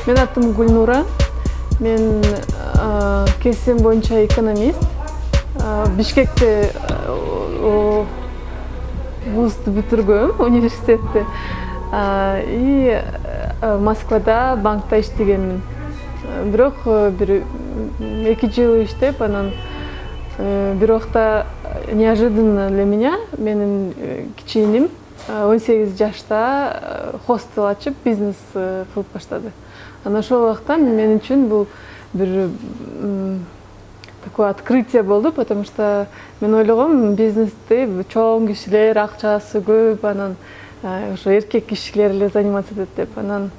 Мен атым Гүлнура. Мен кесим боюнча экономист. Бишкекте вузду бүтүргөм, университетти. И Москвада банкта иштегенмин. Бирок бир 2 жыл иштеп, анан бир убакта неожиданно для меня менин кичиним 18 жашта хостел ачып бизнес кылып баштады. Анан ошол убакта мен үчүн бул бир такое открытие болду, потому что мен ойлогом бизнести чоң кишилер, акчасы көп, анан ошо эркек кишилер эле заниматься этет деп. Анан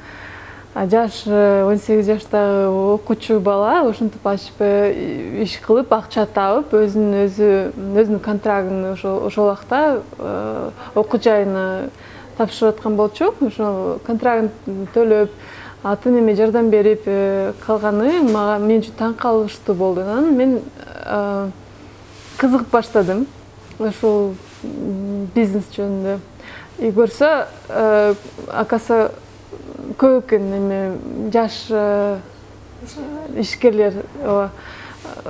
жаш 18 жаштагы окуучу бала ушинтип ачып иш кылып, акча табып, өзүнүн контрагын ошол убакта окуу жайына тапшырып аткан болчу. Ошол контрагын төлөп, аты неме жардам берип калганы мен үчүн таң калыштуу болду. Анан мен кызыгып баштадым ошол бизнес жөнүндө. И көрсө, акасы көп экен эме жаш ишкерлер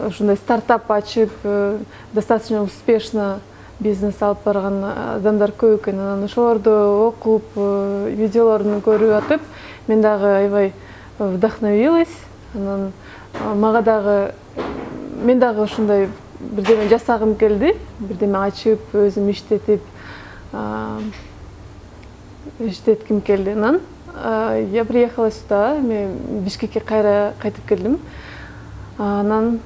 ушундай стартап ачып, достаточно успешно бизнес алып барган адамдар көп экен. Анан ошолорду окуп, видеолорун көрүп атып, мен дагы аябай вдохновилась. Анан мен дагы ушундай бирдеме жасагым келди, бирдеме ачып, өзүм иштетким келди. Анан я приехала сюда, мен Бишкекке кайтып келдим. Анан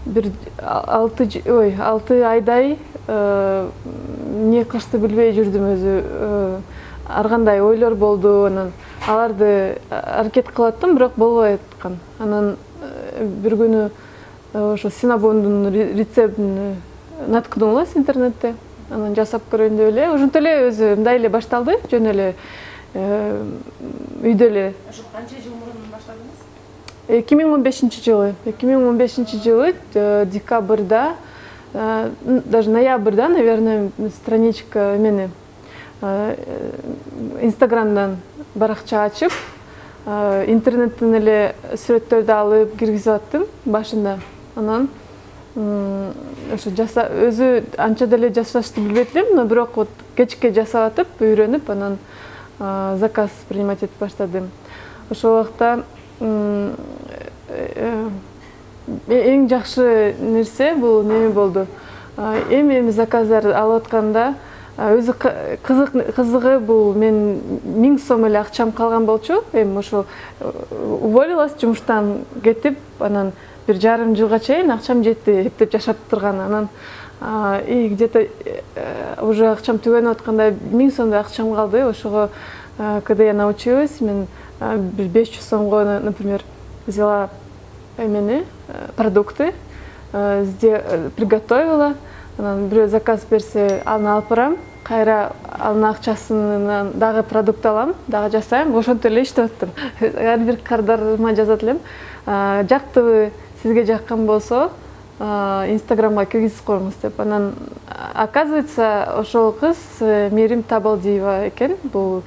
бир 6 айдай эмне кылышты билбей жүрдүм өзү. Ар кандай ойлор болду, анан аларды аракет кылып аттым, бирок болбой аткан. Анан бир күнү ошо Синабондун рецептин наткындым эле интернетте. Анан жасап көрөйүн деп эле, ошентип эле өзү мындай эле башталды, жөн эле үйдө эле. Ошо канча жыл мурун баштадыңыз? 2015-жылы. 2015-жылы декабрда, даже ноябрда, наверное, страничка эмени Инстаграмдан баракча ачып, интернеттен эле сүрөттөрдү алып киргизип аттым башында. Анан ошо өзү анча деле жасашты билбейт элем, но бирок вот кечке жасап атып, үйрөнүп, анан заказ принимать этип баштадым. Ошол убакта эң жакшы нерсе бул неме болду. Эми заказдар алып атканда өзү кызыгы бул мен 1000 сом эле акчам калган болчу. Эми ошо уволилась, жумуштан кетип, анан 1,5 жылга чейин акчам жетти, эптеп жашап турган. Анан и где-то уже акчам түгөнүп атканда 1000 сомдой акчам калды. Ошого когда я научилась, мен 500 сомго, например, взяла продукты, приготовила, анан бирөө заказ берсе, аны алып барам, кайра анын акчасынан дагы продукт алам, дагы жасайм, ошентип эле иштеп аттым. Ар бир кардарыма жазат элем, жактыбы, сизге жаккан болсо, Инстаграмга киргизип коюңуз деп. Анан оказывается, ошол кыз Мерим Табалдиева экен, бул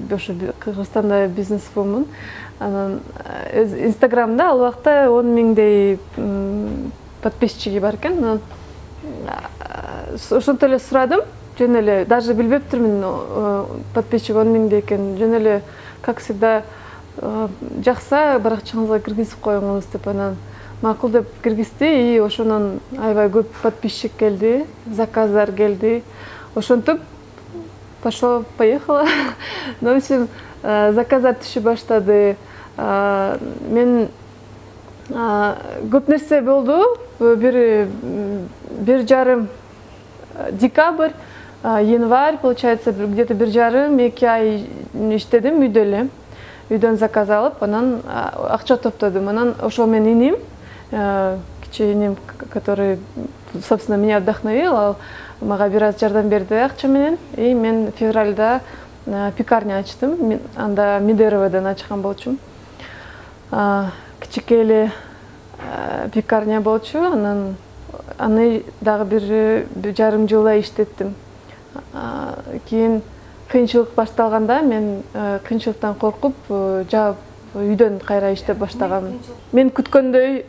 ошо Кыргызстанда бизнесвумен. Анан Инстаграмда ал убакта 10 миңдей подписчиги бар экен. Анан ошентип эле сурадым, жөн эле, даже билбептирмин подписчик 10 миңдей экен. Жөн эле, как всегда, жакса баракчаңызга киргизип коюңуз деп. Анан макул деп киргизди, и ошонун аябай көп подписчик келди, заказдар келди. Ошентип пошло-поехало. В общем, заказдар түшүп баштады. Мен көп нерсе болду. Бир жарым декабрь, январь, получается, где-то 1,5-2 ай иштедим үйдө эле. Үйдөн заказ алып, анан акча топтодум. Анан ошол менин иним, кичиним, который, собственно, меня вдохновил, мага бир аз жардам берди акча менен. И мен февральда пекарня ачтым. Анда Медероводон ачкан болчумун. Кичике эле пекарня болчу. Анан аны дагы 1,5 жылда иштеттим. Кийин кыйынчылык башталганда мен кыйынчылыктан коркуп жаап үйдөн кайра иштеп баштагам. Мен күткөндөй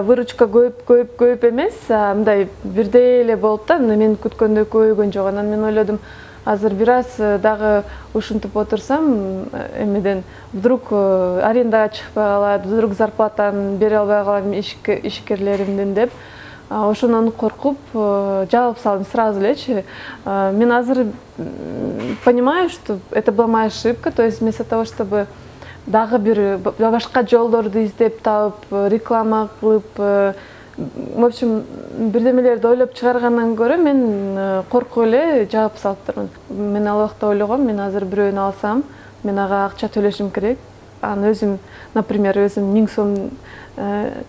выручка көп эмес, мындай бирдей эле болуп да, мен күткөндөй көбөйгөн жок. Анан мен ойлодум, азыр бир аз дагы ушинтип отурсам, эмеден вдруг аренда чыкпай калат, вдруг зарплатаны бере албай калам ишкерлеримдин деп, ошондон коркуп жаап салдым сразу элечи. Мен азыр понимаю, что это была моя ошибка, то есть вместо того, чтобы дагы бир башка жолдорду издеп таап, реклама кылып, в общем, бирдемелерди ойлоп чыгаргандан көрө мен коркуп эле жаап салыптырмын. Мен ал убакта ойлогом, мен азыр бирөөнү алсам, мен ага акча төлөшүм керек. Аны өзүм, например, өзүм 1000 сом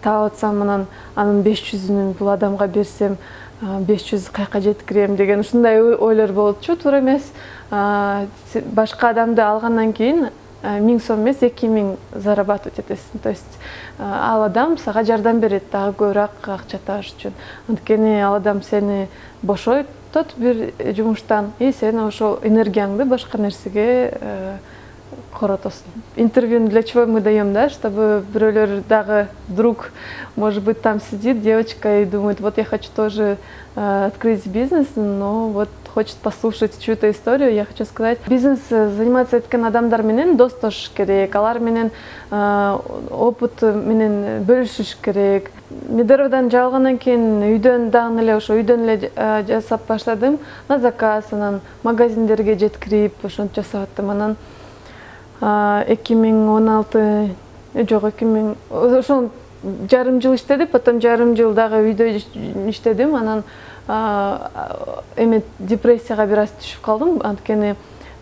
таап атсам, анын 500-үн бул адамга берсем, 500 кайка жеткирем деген ушундай ойлор болчу, туура эмес. Башка адамды алгандан кийин 1000 сом эмес 2000 зарабатывать этесиң. То есть ал адам сага жардам берет дагы көбүрөөк акча табыш үчүн. Анткени ал адам сени бошойтот бир жумуштан, и сен ошол энергияңды башка нерсеге коротосуң. Интервью для чего мы даем, да, чтобы бирөөлөр дагы вдруг, может быть, там сидит девочка и думает, вот я хочу тоже открыть бизнес, но вот хочет послушать чью-то историю. Я хочу сказать, бизнес заниматься эткен адамдар менен достошуш керек, алар менен опыт менен бөлүшүш керек. Медеровдон жаалгандан кийин үйдөн дагы эле ошо үйдөн эле жасап баштадым. На заказ, анан магазиндерге жеткирип ошентип жасап аттым. Анан 2016 жок 2000 ошол жарым жыл иштедим, потом жарым жыл дагы үйдө иштедим. Анан эме депрессияга бир аз түшүп калдым. Анткени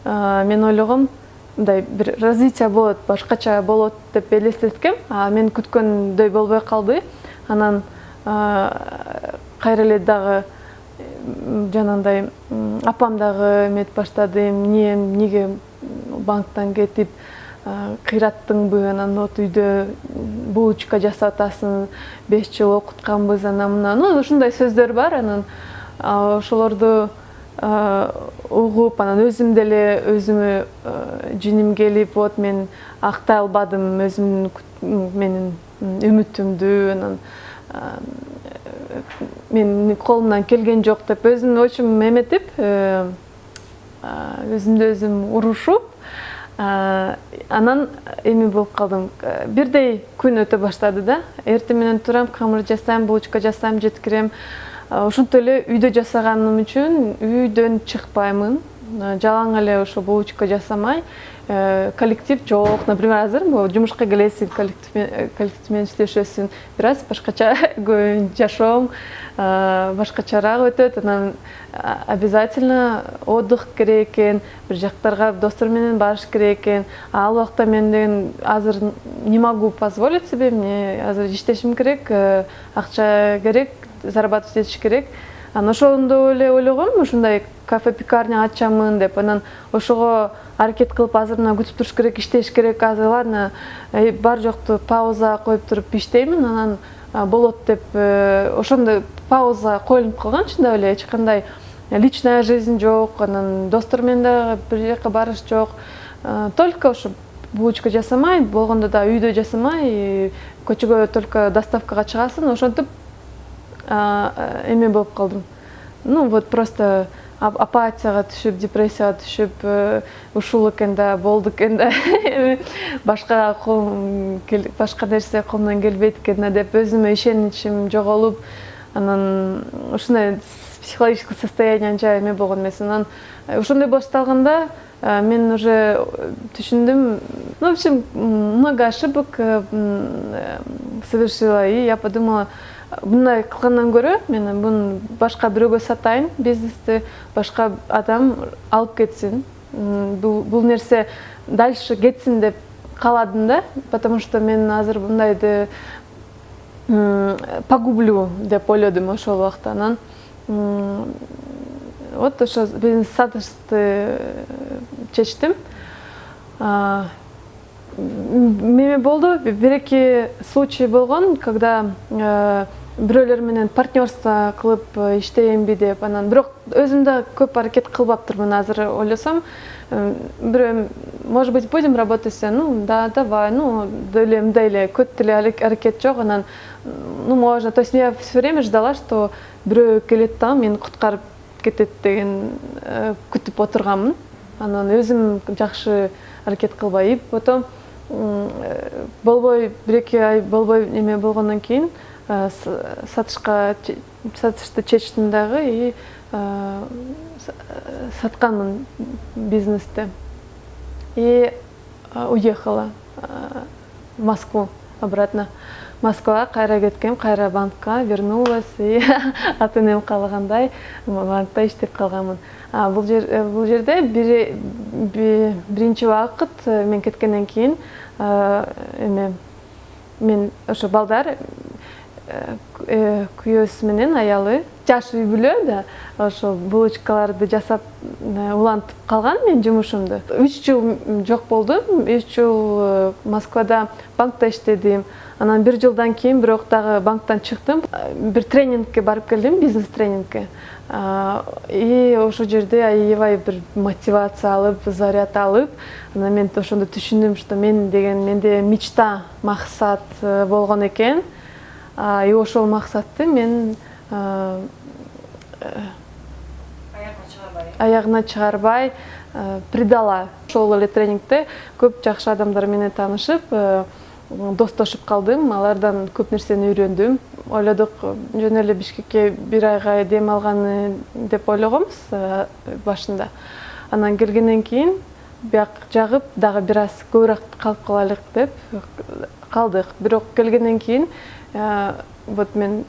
мен ойлогом, мындай бир развитие болот, башкача болот деп элестеткем. Мен күткөндөй болбой калды. Анан кайра эле дагы жанагындай апам дагы эмет баштады, эмнеге банктан кетип кыйраттыңбы, анан вот үйдө булочка жасап атасың, 5 жыл окутканбыз, анан мына, ушундай сөздөр бар. Анан ошолорду угуп, анан өзүм деле өзүмө жиним келип, вот мен актай албадым менин үмүтүмдү, анан мен колумдан келген жок деп өзүм очум эметип, өзүмдү өзүм урушуп, анан эми болуп калдым. Бирдей күн өтө баштады да. Эртең менен турам, камыр жасайм, булочка жасайм, жеткирем. Ошентип эле үйдө жасаганым үчүн үйдөн чыкпаймын. Жалаң эле ошо булочка жасамай, коллектив жок. Например, азыр жумушка келесиң, коллектив менен иштешесиң, бир аз башкача жашоом башкачараак өтөт. Анан обязательно отдых керек экен, бир жактарга достор менен барыш керек экен. Ал убакта мен деген азыр не могу позволить себе, мне азыр иштешим керек, акча керек, зарабатывать этиш керек. Анан ошондо эле ойлогом, ушундай кафе-пекарня ачамын деп. Анан ошого аракет кылып азырына күтүп туруш керек, иштеш керек. Азыр ладно, бар жокту пауза коюп туруп иштеймин, анан болот деп ошондой пауза коюлуп калган. Чындап эле эч кандай личная жизнь жок, анан достор менен да бир жака барыш жок. Только ошо булочка жасамай, болгондо да үйдө жасамай, көчөгө только доставкага чыгасың. Ошентип эме болуп калдым. Ну вот просто апатияга түшүп, депрессияга түшүп, ушул экен да, болду экен да, башка нерсе колумдан келбейт экен да деп өзүмө ишеничим жоголуп, анан ушундай психологический состояние анча эме болгон эмес. Анан ошондой башталганда мен уже түшүндүм, в общем, много ошибок совершила, и я подумала, мындай кылгандан көрө мен буну башка бирөөгө сатайын, бизнести башка адам алып кетсин, бул нерсе дальше кетсин деп кааладым да, потому что мен азыр мындайды погублю деп ойлодум ошол убакта. Анан вот ошо бизнес сатышты чечтим. Меме болду, бир-эки случай болгон, когда бирөөлөр менен партнерство кылып иштейинби деп, анан бирок өзүм да көп аракет кылбаптырмын азыр ойлосом. Бирөө, может быть, будем работать, ну да, давай, ну мындай эле көп деле аракет жок, анан ну можно, то есть я все время ждала, что бирөө келет да мени куткарып кетет деген күтүп отурганмын. Анан өзүм жакшы аракет кылбай, потом болбой, 1-2 ай болбой эме болгондон кийин сатышты чечтим дагы и сатканмын бизнести. И уехала в Москву обратно. Москва кайра кеткем, кайра банкка вернулась и ата-энем каалагандай банкта иштеп калганмын. Бул жерде биринчи убакыт мен кеткенден кийин мен ошо балдар күйөөсү менен аялы жаш үй бүлө да ошо булочкаларды жасап улантып калган мен жумушумду. 3 жыл жок болдум. 3 жыл Москвада банкта иштедим. Анан 1 жылдан кийин бирок дагы банктан чыктым. Бир тренингке барып келдим, бизнес тренингке. И ошол жерде аябай бир мотивация алып, заряд алып, анан мен ошондо түшүндүм, что менде мечта, максат болгон экен. И ошол максатты мен аягына чыгарбай предала. Ошол эле тренингде көп жакшы адамдар менен таанышып, достошуп калдым, алардан көп нерсени үйрөндүм. Ойлодук, жөн эле Бишкекке 1 айга дем алганы деп ойлогонбуз башында. Анан келгенден кийин бияк жагып, дагы бир аз көбүрөөк калып калайлык деп калдык. Бирок келгенден кийин вот мен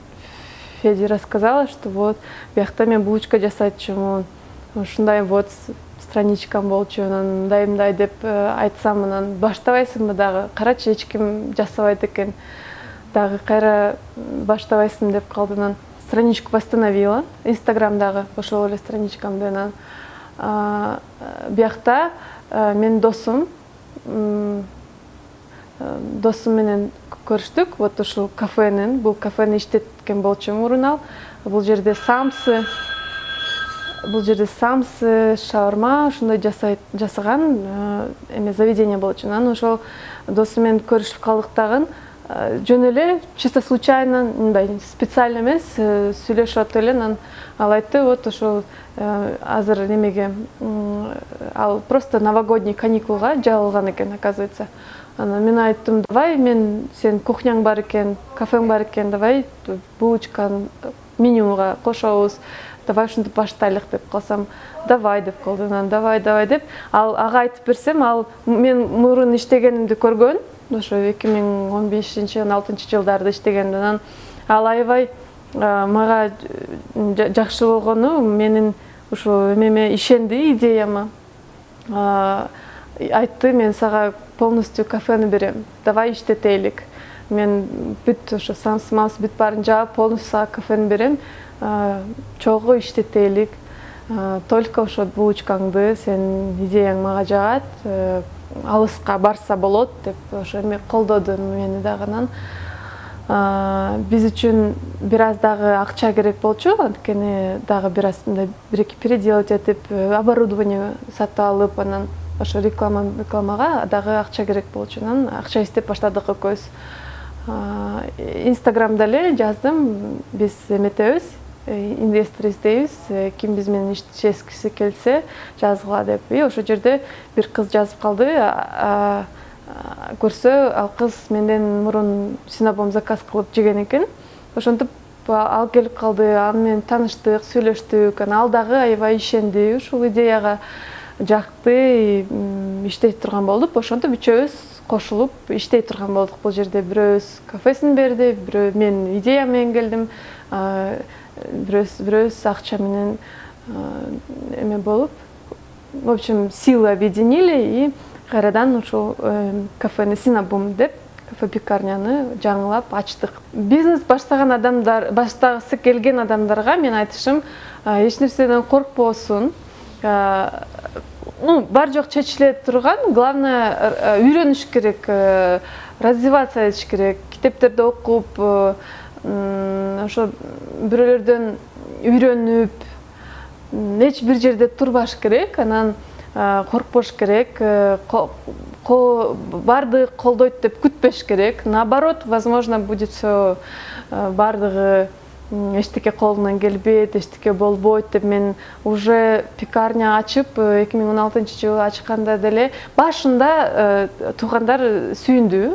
Феде рассказала, что вот биякта мен булочка жасайтчумун. Ушундай вот страничкам болчу, анан мындай деп айтсам, анан баштабайсыңбы дагы? Карачы, эч ким жасабайт экен. Дагы кайра баштабайсың деп калды. Анан страничку восстановила, Инстаграмдагы ошол эле страничкамды. Анан биякта мен досум менен көрүштүк. Вот ушул кафенин, бул кафени иштеткен болчу мурун. Бул жерде самсы, шаурма ушундай жасаган эме заведение болчу. Анан ошол досум менен көрүшүп калдык дагы. Жөн эле чисто случайно, мындай специально эмес, сүйлөшүп эле. Анан ал айтты, вот ошол азыр немеге ал просто новогодний каникулга жабылган экен, оказывается. Анан мен айттым, давай сен кухняң бар экен, кафең бар экен, давай булочканы менюга кошобуз, давай ушинтип баштайлык деп калсам, давай деп калды. Анан давай деп ага айтып берсем, ал мен мурун иштегенимди көргөн, ошо 2015-16 жылдарда иштегенде. Анан ал аябай мага жакшы болгону, менин ушу эмеме ишенди, идеяма. Айтты, мен сага полностью кафени берем, давай иштетейлик. Мен бүт ошо самс бүт баарын жаап, полностью сага кафени берем, чогуу иштетейлик. Только ошо булочкаңды, сен идеяң мага жагат, алыска барса болот деп ошо эме колдоду мени дагы. Анан биз үчүн бир аз дагы акча керек болчу, анткени дагы бир аз бир-эки переделать этип, оборудование сатып алып, анан ошо рекламага дагы акча керек болчу. Анан акча издеп баштадык экөөбүз. Инстаграмда эле жаздым, биз эметебиз, инвестор издейбиз, ким биз менен иштешкиси келсе жазгыла деп. И ошол жерде бир кыз жазып калды, көрсө ал кыз менден мурун синабом заказ кылып жеген экен. Ошентип ал келип калды, ал менен тааныштык, сүйлөштүк. Ал дагы аябай ишенди, ушул идеяга жакты, иштей турган болдук. Ошентип үчөөбүз кошулуп иштей турган болдук. Бул жерде бирөөбүз кафесин берди, бирөө мен идея менен келдим, бирөөбүз акча менен эме болуп, в общем, силы объединили и кайрадан ушул кафени Синабум деп кафе-пекарняны жаңылап ачтык. Бизнес баштаган адамдар, баштагысы келген адамдарга мен айтышым, эч нерседен коркпосун. Бар жок чечиле турган, главное үйрөнүш керек, развиваться этиш керек, китептерди окуп, ошо бирөөлөрдөн үйрөнүп эч бир жерде турбаш керек, анан коркпош керек, бардыгы колдойт деп күтпеш керек. Наоборот, возможно, будет все бардыгы эчтеке колунан келбейт, эчтеке болбойт деп мен уже пекарня ачып 2016-жылы ачканда деле башында туугандар сүйүндү,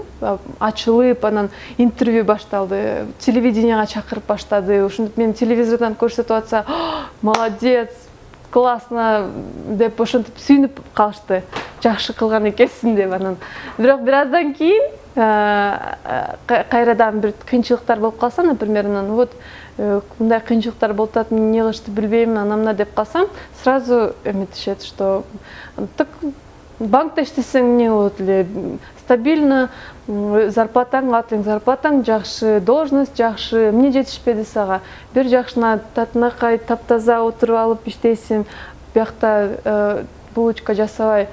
ачылып, анан интервью башталды, телевиденияга чакырып баштады. Ошентип мен телевизордон көрсөтүп атса, молодец, классно деп ошентип сүйүнүп калышты. Жакшы кылган экенсиң деп анан. Бирок бир аздан кийин кайрадан бир кыйынчылыктар болуп калса, например, анан вот мындай кыйынчылыктар болуп атат, мен эмне кылышты билбейм, анамна деп калсам, сразу эметишет, что так банкта иштесең эмне болот эле, стабильно зарплатаң, атың зарплатаң жакшы, должность жакшы, эмне жетишпеди сага, бир жакшына татынакай таптаза отуруп алып иштейсиң, биякта булочка жасабай,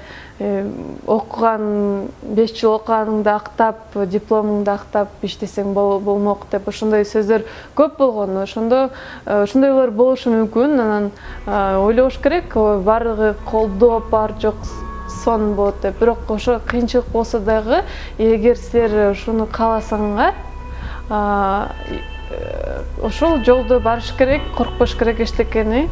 окуган 5 жыл окуганыңды актап, дипломуңду актап иштесең болмок деп ошондой сөздөр көп болгон. Ошондойлор болушу мүмкүн. Анан ойлош керек, бардыгы колдоп, бар жок сон болот деп. Бирок ошо кыйынчылык болсо дагы, эгер силер ошону кааласаңар, ошол жолдо барыш керек, коркпош керек эчтекени.